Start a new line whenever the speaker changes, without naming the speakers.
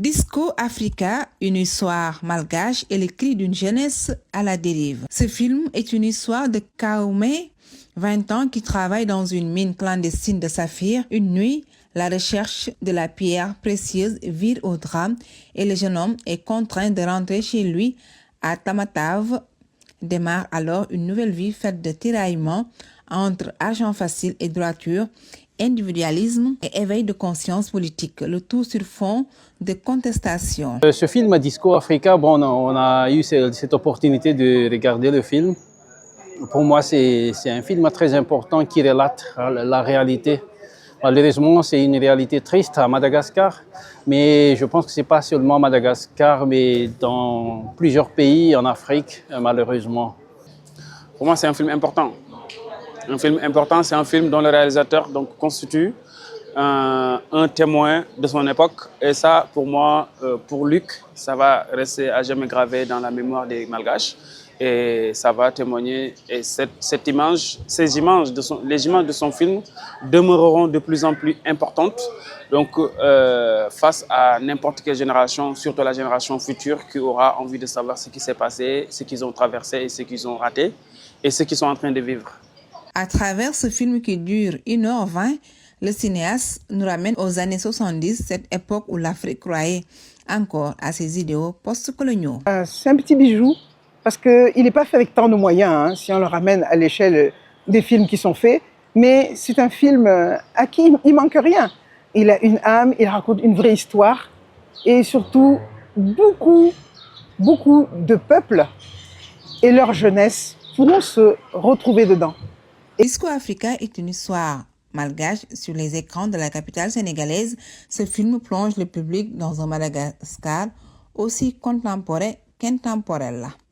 Disco Africa, une histoire malgache et les cris d'une jeunesse à la dérive. Ce film est une histoire de Kaoumé, 20 ans, qui travaille dans une mine clandestine de saphir. Une nuit, la recherche de la pierre précieuse vire au drame et le jeune homme est contraint de rentrer chez lui à Tamatave. Démarre alors une nouvelle vie faite de tiraillements entre argent facile et droiture, individualisme et éveil de conscience politique, le tout sur fond de contestation.
Ce film Disco Africa, on a eu cette opportunité de regarder le film. Pour moi, c'est un film très important qui relate la réalité. Malheureusement, c'est une réalité triste à Madagascar, mais je pense que ce n'est pas seulement Madagascar, mais dans plusieurs pays en Afrique, malheureusement.
Pour moi, c'est un film important. Un film important, c'est un film dont le réalisateur constitue un témoin de son époque. Et ça, pour moi, pour Luc, ça va rester à jamais gravé dans la mémoire des Malgaches. Et ça va témoigner. Et les images de son film demeureront de plus en plus importantes. Donc, face à n'importe quelle génération, surtout la génération future, qui aura envie de savoir ce qui s'est passé, ce qu'ils ont traversé et ce qu'ils ont raté, et ce qu'ils sont en train de vivre.
À travers ce film qui dure 1h20, le cinéaste nous ramène aux années 70, cette époque où l'Afrique croyait encore à ses idéaux post-coloniaux.
C'est un petit bijou parce qu'il n'est pas fait avec tant de moyens, si on le ramène à l'échelle des films qui sont faits, mais c'est un film à qui il manque rien. Il a une âme, il raconte une vraie histoire et surtout beaucoup de peuples et leur jeunesse pourront se retrouver dedans.
Disco Africa est une histoire malgache sur les écrans de la capitale sénégalaise. Ce film plonge le public dans un Madagascar aussi contemporain qu'intemporel.